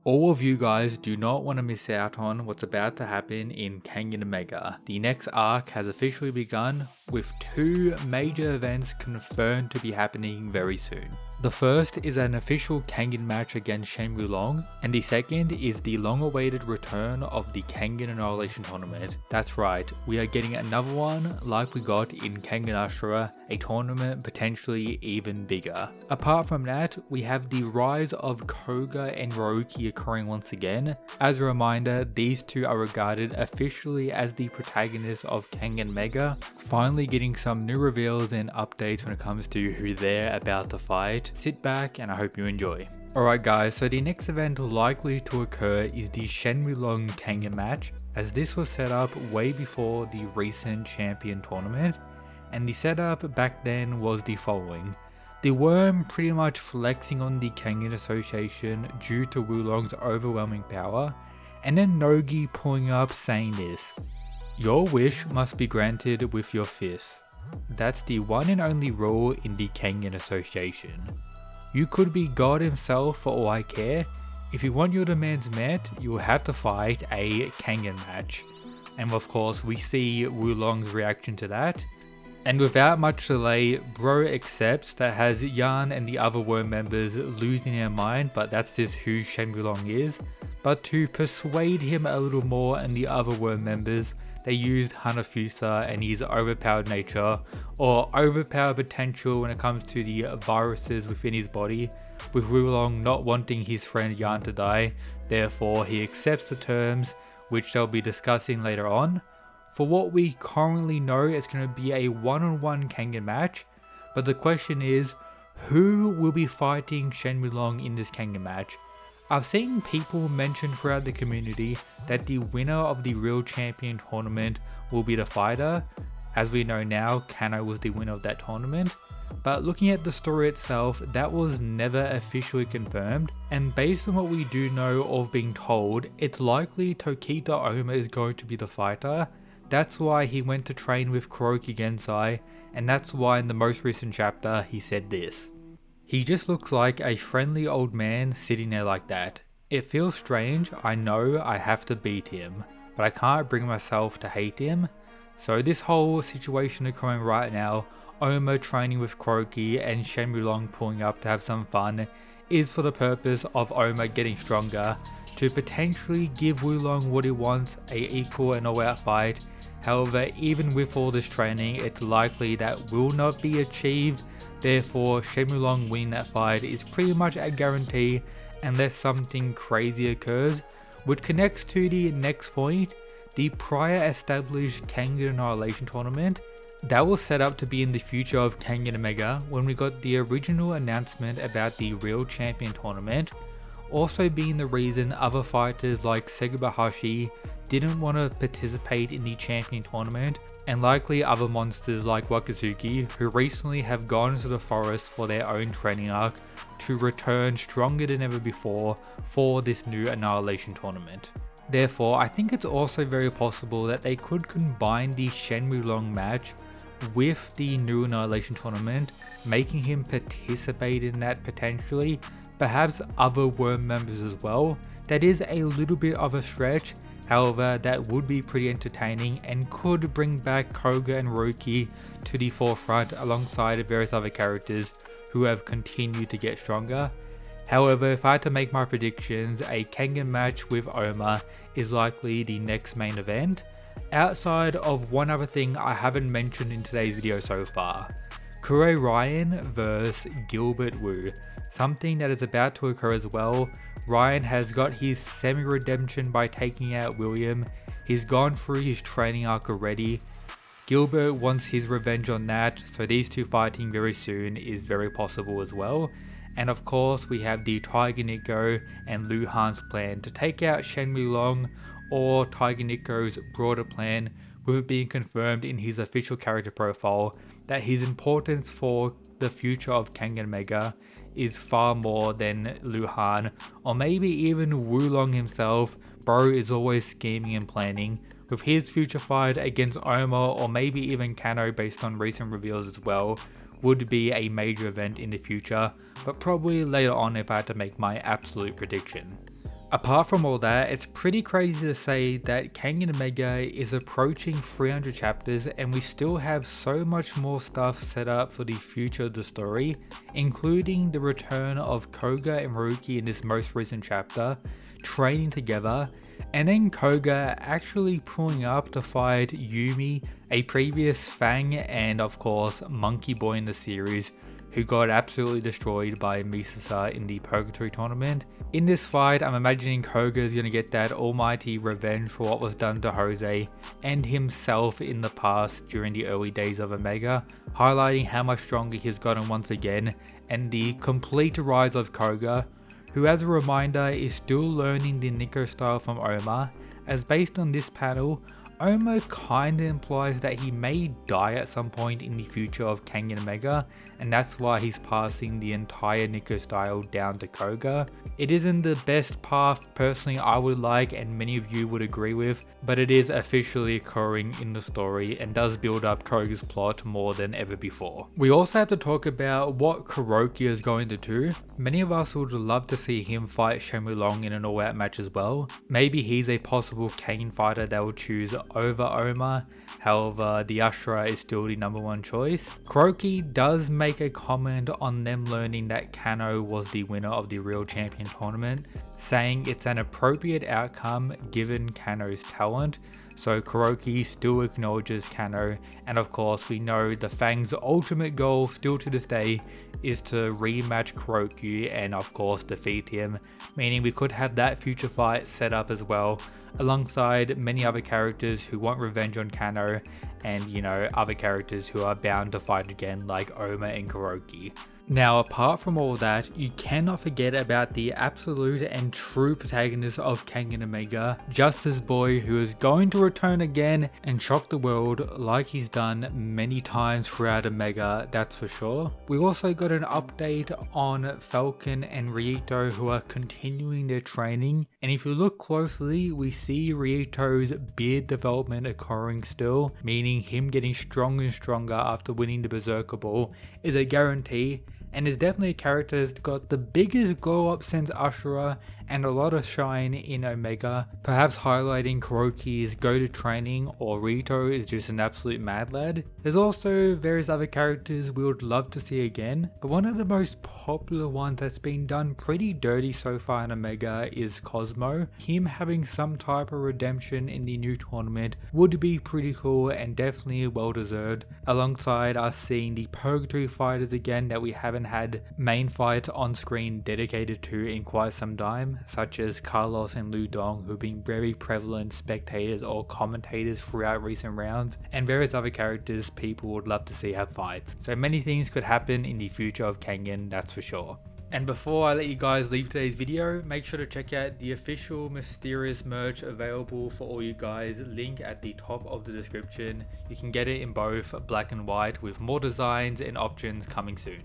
All of you guys do not want to miss out on what's about to happen in Kengan Mega. The next arc has officially begun, with two major events confirmed to be happening very soon. The first is an official Kengan match against Shen, and the second is the long-awaited return of the Kengan Annihilation tournament. That's right, we are getting another one like we got in Kengan Ashura, a tournament potentially even bigger. Apart from that, we have the rise of Koga and Ryoki occurring once again. As a reminder, these two are regarded officially as the protagonists of Kengan Mega, finally getting some new reveals and updates when it comes to who they're about to fight. Sit back and I hope you enjoy. Alright guys, so the next event likely to occur is the Shen Kengan match, as this was set up way before the recent champion tournament, and the setup back then was the following. The Worm pretty much flexing on the Kengan Association due to Wulong's overwhelming power, and then Nogi pulling up saying this: "Your wish must be granted with your fist." That's the one and only rule in the Kengan Association. You could be God himself for all I care. If you want your demands met, you will have to fight a Kengan match. And of course we see Wulong's reaction to that. And without much delay, bro accepts that, has Yan and the other Worm members losing their mind, but that's just who Shen is. But to persuade him a little more and the other Worm members, they used Hanafusa and his overpowered nature, or overpowered potential when it comes to the viruses within his body, with Wulong not wanting his friend Yan to die. Therefore he accepts the terms, which they'll be discussing later on. For what we currently know, it's going to be a one-on-one Kengan match, but the question is, who will be fighting Shen in this Kengan match? I've seen people mention throughout the community that the winner of the real champion tournament will be the fighter. As we know now, Kano was the winner of that tournament. But looking at the story itself, that was never officially confirmed, and based on what we do know of being told, it's likely Tokita Oma is going to be the fighter. That's why he went to train with Kuroki Gensai, and that's why in the most recent chapter he said this. He just looks like a friendly old man sitting there like that. It feels strange, I know I have to beat him, but I can't bring myself to hate him. So this whole situation occurring right now, Oma training with Kuroki and Shen pulling up to have some fun, is for the purpose of Oma getting stronger, to potentially give Wulong what he wants, a equal and all-out fight. However, even with all this training, it's likely that will not be achieved. Therefore, Shen winning that fight is pretty much a guarantee unless something crazy occurs, which connects to the next point, the prior established Kengan Annihilation tournament. That was set up to be in the future of Kengan Mega when we got the original announcement about the real champion tournament, also being the reason other fighters like Segubahashi didn't want to participate in the champion tournament, and likely other monsters like Wakazuki, who recently have gone into the forest for their own training arc to return stronger than ever before for this new Annihilation tournament. Therefore, I think it's also very possible that they could combine the Shen match with the new Annihilation tournament, making him participate in that potentially, perhaps other Worm members as well. That is a little bit of a stretch. However, that would be pretty entertaining and could bring back Koga and Ryoki to the forefront alongside various other characters who have continued to get stronger. However, if I had to make my predictions, a Kengan match with Oma is likely the next main event, outside of one other thing I haven't mentioned in today's video so far. Kure Ryan vs Gilbert Wu, something that is about to occur as well. Ryan has got his semi-redemption by taking out William. He's gone through his training arc already. Gilbert wants his revenge on that, so these two fighting very soon is very possible as well. And of course we have the Tiger Nico and Lu Han's plan to take out Shen Wulong, or Tiger Nico's broader plan, with it being confirmed in his official character profile that his importance for the future of Kengan Mega is far more than Lu Han, or maybe even Wulong himself. Bro is always scheming and planning, with his future fight against Oma, or maybe even Kano based on recent reveals as well, would be a major event in the future, but probably later on if I had to make my absolute prediction. Apart from all that, it's pretty crazy to say that Kengan Omega is approaching 300 chapters and we still have so much more stuff set up for the future of the story, including the return of Koga and Ruki in this most recent chapter, training together, and then Koga actually pulling up to fight Yumi, a previous Fang and of course Monkey Boy in the series, who got absolutely destroyed by Misasa in the Purgatory tournament. In this fight, I'm imagining Koga is going to get that almighty revenge for what was done to Jose and himself in the past during the early days of Omega, highlighting how much stronger he's gotten once again, and the complete rise of Koga, who as a reminder is still learning the Nico style from Oma, as based on this panel, Oma kinda implies that he may die at some point in the future of Kengan Omega, and that's why he's passing the entire Nico style down to Koga. It isn't the best path personally I would like and many of you would agree with, but it is officially occurring in the story and does build up Koga's plot more than ever before. We also have to talk about what Kuroki is going to do. Many of us would love to see him fight Shen Wulong in an all-out match as well. Maybe he's a possible Kengan fighter that will choose over Oma, however the Ashura is still the #1 choice. Kuroki does make a comment on them learning that Kano was the winner of the Real Champion tournament, saying it's an appropriate outcome given Kano's talent. So Kuroki still acknowledges Kano, and of course we know the Fang's ultimate goal still to this day is to rematch Kuroki and of course defeat him, meaning we could have that future fight set up as well, alongside many other characters who want revenge on Kano and, you know, other characters who are bound to fight again like Oma and Kuroki. Now, apart from all that, you cannot forget about the absolute and true protagonist of Kengan Omega, Justice Boy, who is going to return again and shock the world like he's done many times throughout Omega, that's for sure. We also got an update on Falcon and Rito, who are continuing their training, and if you look closely, we see Rito's beard development occurring still, meaning him getting stronger and stronger after winning the Berserker Ball is a guarantee, and is definitely a character that's got the biggest glow up since Ashura and a lot of shine in Omega, perhaps highlighting Kuroki's go-to training, or Rito is just an absolute mad lad. There's also various other characters we would love to see again, but one of the most popular ones that's been done pretty dirty so far in Omega is Cosmo. Him having some type of redemption in the new tournament would be pretty cool and definitely well deserved, alongside us seeing the Purgatory fighters again that we haven't had main fights on screen dedicated to in quite some time, such as Carlos and Lu Dong, who've been very prevalent spectators or commentators throughout recent rounds, and various other characters people would love to see have fights. So many things could happen in the future of Kengan, that's for sure. And before I let you guys leave today's video, make sure to check out the official Mysterious merch available for all you guys, link at the top of the description. You can get it in both black and white with more designs and options coming soon.